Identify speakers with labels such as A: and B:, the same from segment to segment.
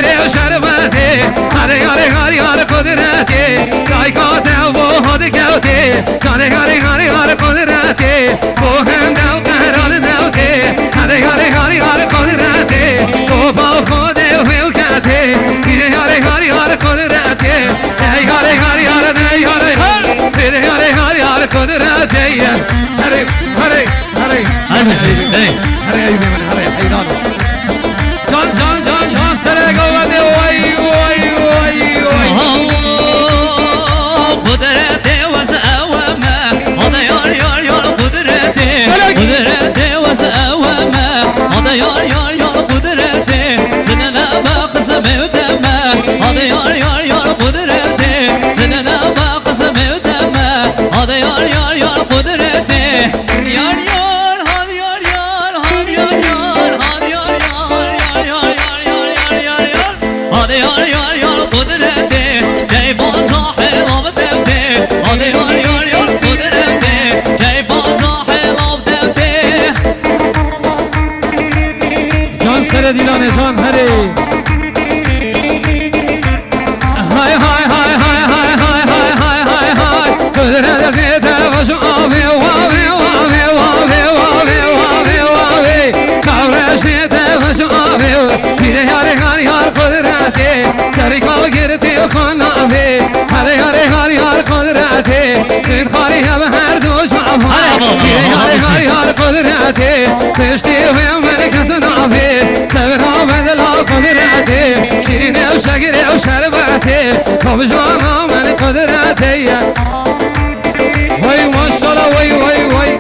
A: شگری و شربتی هر یاری هر یار قدرتی رایکات و هد کوتی جان یاری هر یار قدرتی تو هم دو قهران دوتی هر یاری هر یار قدرتی تو با خود ویل کتی یاری هر یار قدرتی یاری هر یار یاری هر یاری یار قدرتی هری هری هری هری هری هری حیران جان جان جان جان سر گوده وای وای وای وای
B: قدرتي وسأوما هذا يار يار يار قدرتي قدرتي وسأوما هذا يار يار يار قدرتي سننا بقسم ودما هذا يار يار يار قدرتي سننا بقسم ودما هذا يار يار يار قدرتي يار يار هذا يار يار هذا يار يار هذا يار يار يار يار يار يار يار هذا يار يار يار قدرتي جاي بصاحي لابدتي هذا يار يار يار قدرتي جاي بصاحي لابدتي
A: جان سر دیلان جان هری های های های های های های های های های های قدرت قیده و شعابی واوی واوی واوی واوی واوی واوی خورشیده و شعابی میره یاری هر یار قدرتی شریکا گرتی و خنابی هر یاری هر یار قدرتی سین خاری هم هر دو شعب میره یاری هر یار قدرتی پشتی و من کس نابی سبرا بدلا قدرتی شیرین و شگری و شربتی خوب جوانا من قدرتی وای ماشالله وای وای وای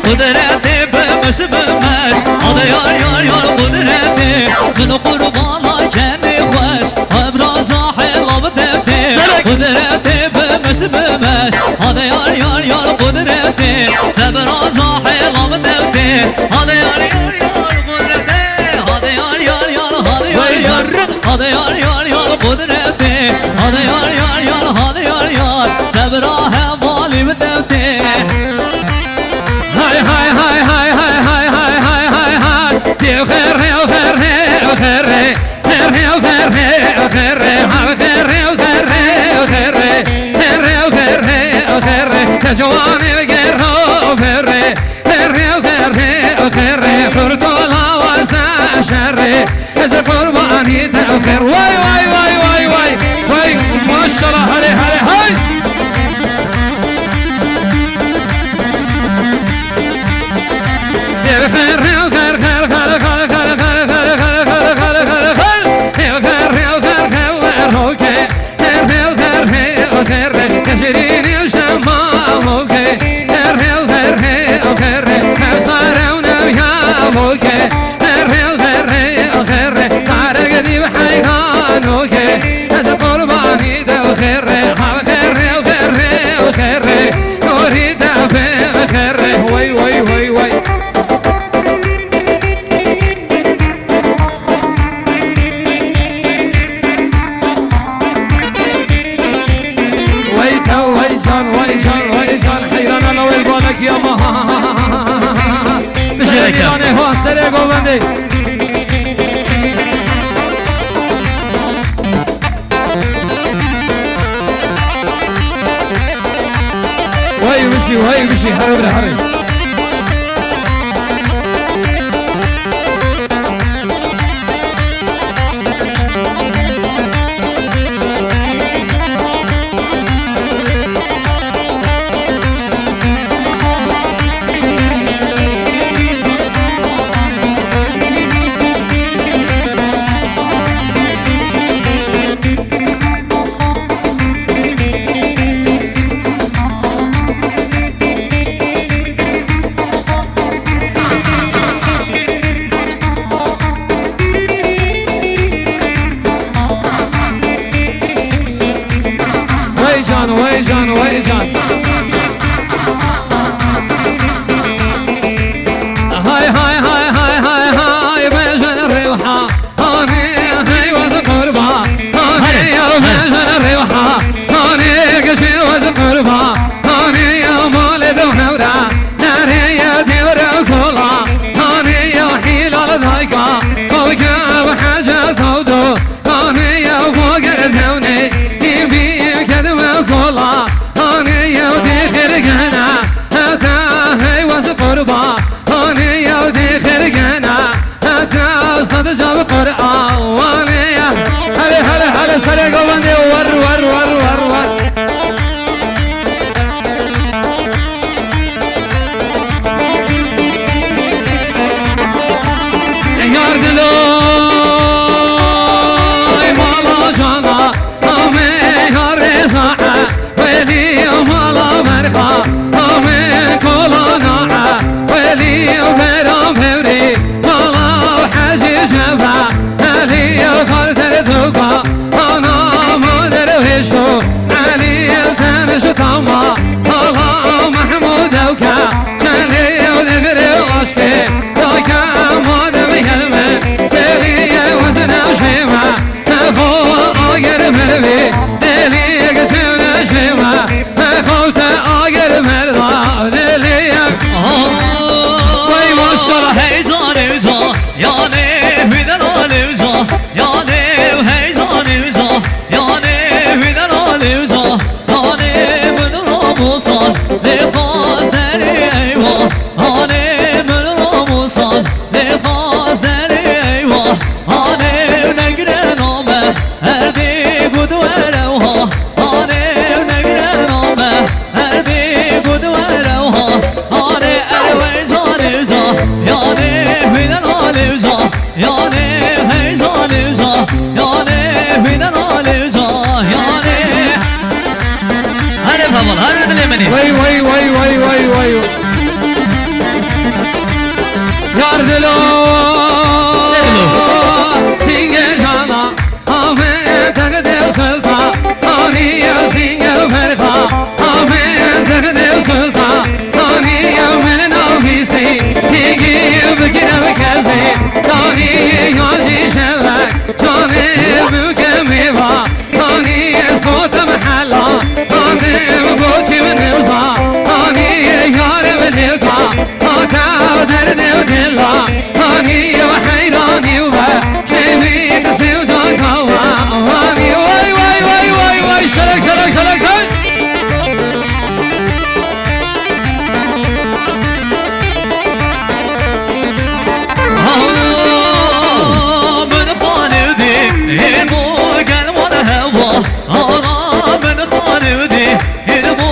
B: قدرتي بمش بمش هذا يار يار يار قدرتي من قربانا جاني خوش ابرازا حلو بدتي قدرتي بمش بمش هذا يار يار يار قدرتي سبرازا حلو بدتي هذا يار يار يار قدرتي هذا يار يار يار هذا يار يار هذا يار يار يار قدرتي هذا يار يار يار هذا يار يار سبراها بالي بدتي
A: هاي هاي هاي هاي هاي هاي هاي هاي هاي هاي يا خير يا خير يا خير خير يا خير يا خير يا خير يا خير يا خير خير يا خير يا خير يا جواني بغير خير خير يا خير يا خير فرطولا وسع شر إذا قرباني تأخر واي واي واي واي واي واي ما شاء الله هلي هلي هاي خير خير خير خير خير خير خير خير خير خير خير خير خير خير خير خير كشرين وشمامك خير خير خير خير صار ونبيامك خير خير خير صار قديم حيوانك هذا قرباني ده خير خير خير خير اريد خير وي وي وي وي يا مها بشركة أنا هو سرق وبندي وهي بشي حرب الحرب ويجان هاي هاي هاي هاي هاي هاي بيجان الروحة هاني هاي وزقربها هاني بيجان الروحة هاني قشي وزقربها
B: راموسان لخواست داری ایوه آنه من راموسان لخواست داری ایوه آنه نگره نامه هردی بود وروها آنه نگره نامه هردی بود وروها آنه الویزان الزا یانه ویدن آلوزا یانه هیزان الزا یانه ویدن آلوزا یانه هره بابا هره بله منی
A: وای وای وای وای وای وای یار دلو سینگه جانا آمین تقدر سلطان آنیا سینگه فرخا آمین تقدر سلطان آنیا من نافیسی دیگی بگیرم کسی دانی یازی شبک جانی بگمی با آنی صوت محلا آنی بوچی من نوزا آنی یار من نوزا آتا درد و دلا آنی و حیرانی و شیبی دسی و جاکا آنی وای وای وای وای وای شرک شرک شرک شرک
B: من خانودی ایمو گلوان هوا آقا من خانودی ایمو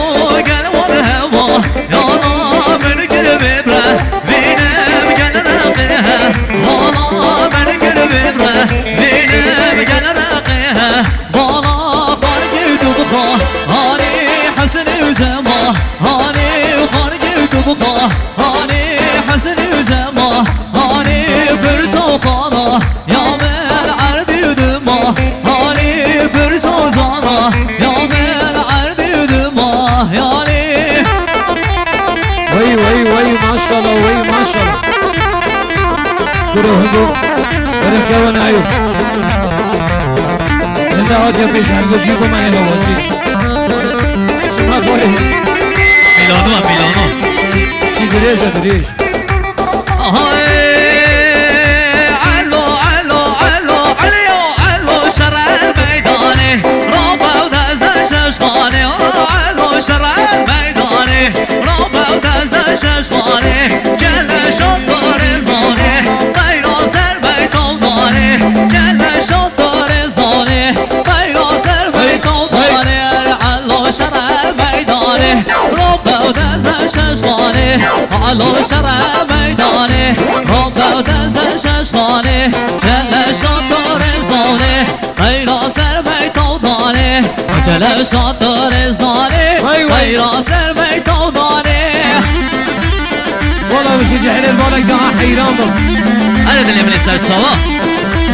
B: گلوان هوا یالا من گر ببره بینم گل رقیه آقا من گر ببره بینم گل رقیه بالا خارگی تو بخوا آنی حسن و زما آنی خارگی تو بخوا آنی حسن و زما آنی برسو خانا یا من عردی دما آنی برسو زانا یا من عردی دما یعنی
A: وای وای وای ماشاءالله وای ماشاءالله برو هدو برو كون ايو انت هات يا بيش هنگو جيبو ما هلا وزي ما قوله
B: میلانو میلانو
A: شي دريجة دريج
B: علو علو علو عليو علو شرع الميداني رابا ودز ششخاني علو شرع الميداني رابا ودز ششخاني جل شطر الزاني غير سر بيت الضاني جل شطر الزاني غير سر بيت الضاني علو شرع الميداني رابا ودز ششخاني علو شرع الميداني رابا ودز ششخاني جل شطر الزاني غير سر بيت الضاني جل شطر الزاني غير سر بيت الضاني
A: والله مش يجي حلال بالك ده حيران بك
B: انا اللي من يسال سوا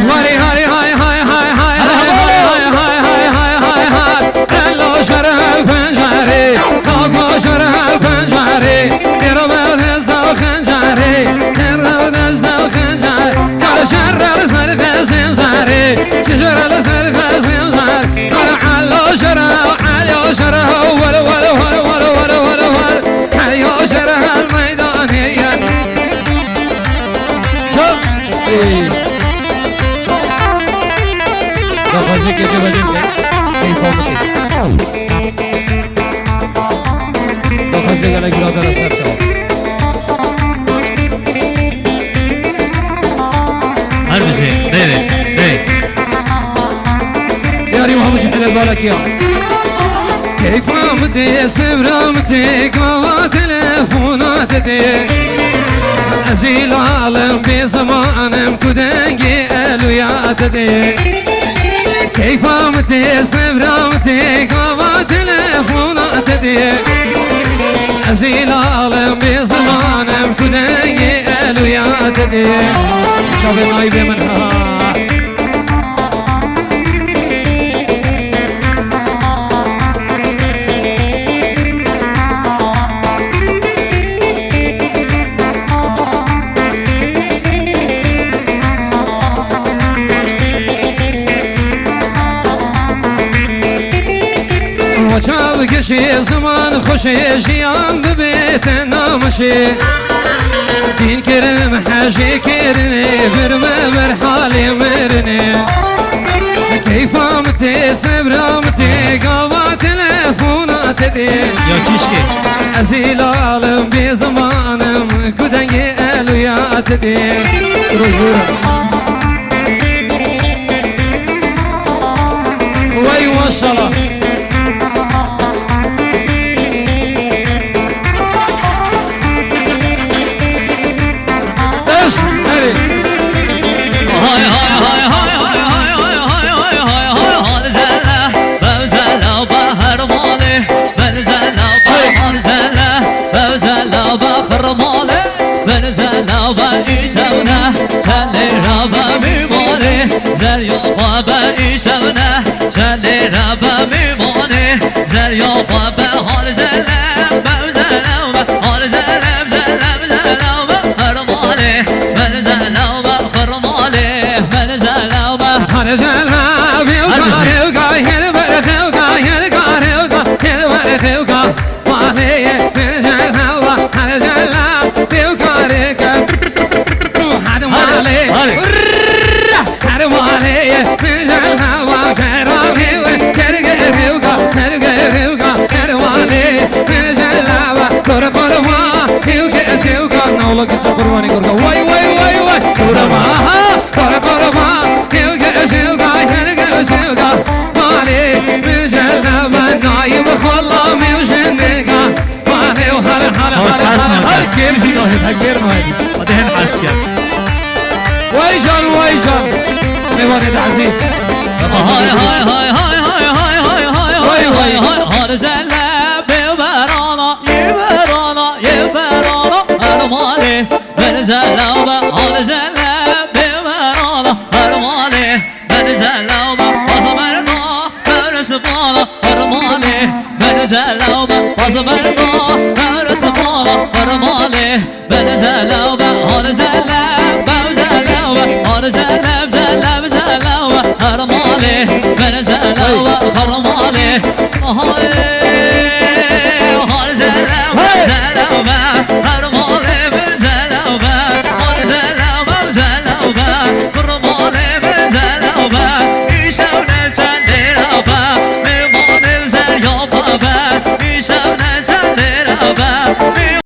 A: هاي هاي هاي هاي هاي هاي هاي هاي هاي هاي هاي هاي هلو شرع الفنجاري كوكو شرع الفنجاري يربى دزدا الخنجاري يربى دزدا الخنجاري قال شرع الزرق الزنزاري شجر الزرق الزنزاري قال علو شرع علو شرع ول ول ول ول ول ول ول علو شرع الميداني شوف دخوزي كي جبل جنبك كي فوقتي دخوزي قال لك لا درس سوا
B: هربسي بيبي بيبي
A: يا ريم هم حلال بالك يا كيف عمتي سبرمتي كوا تلفونات دي أزيل عالم في زمان كدنجي ألويات دي كيف عمتي سبرمتي كوا تلفونات دي أزيل عالم في زمان كدنجي ألويات دي شافي نايبي منها وجاب كشي زمان خوشي جيان ببيت نامشي دين كرم حاجي كرني برمى برحالي مرني كيف امتي صبر امتي قوى تلفونات تدي
B: يا كيشكي
A: أزيل عالم بزمانم كدني ألو يا تدي رجورة وي وصلة بس هري
B: هاي هاي هاي هاي هاي هاي هاي هاي هاي هاي هاي زلا بزلا بحر مالي بزلا بحر زلا بزلا بحر مالي بزلا بعيشنا سالي ربا ميموني زريو بعيشنا سالي ربا ميموني زريو بحر زلا بزلا بحر زلا بزلا بزلا بحر مالي بزلا بحر مالي بزلا بحر
A: هرزلا بيوكا هربرخوكا هرقاريوكا هربرخوكا مالي هرزلا هرزلا بيوكا ريكا هر مالي هر مالي هرزلا وكرامي كرقريوكا كرقريوكا هر مالي هرزلا كرقرما هيوكا سيوكا نولك تقرباني كرقا واي واي واي واي كرقرما كرقرما هيوكا سيوكا هرقا سيوكا مالي بجلنا من نايم خلا ميوشنكا مالي وهلا هلا هلا هلا كيف جي
B: تغير نوعي ودهن حاسكا
A: ويجر ويجر ميواني عزيز
B: هاي هاي هاي هاي هاي هاي هاي هاي هاي هاي هاي زلا ببرانا يبرانا يبرانا هرمالي بنزلا هاي زلا ببرانا هرمالي بنزلا بصبرنا برسبانا هرمالي بنزلا بصبرنا برسبانا هرمالي بنزلا هاي زلا بوزلا هاي زلا بزلا بزلا هرمالي بنزلا هرمالي هاي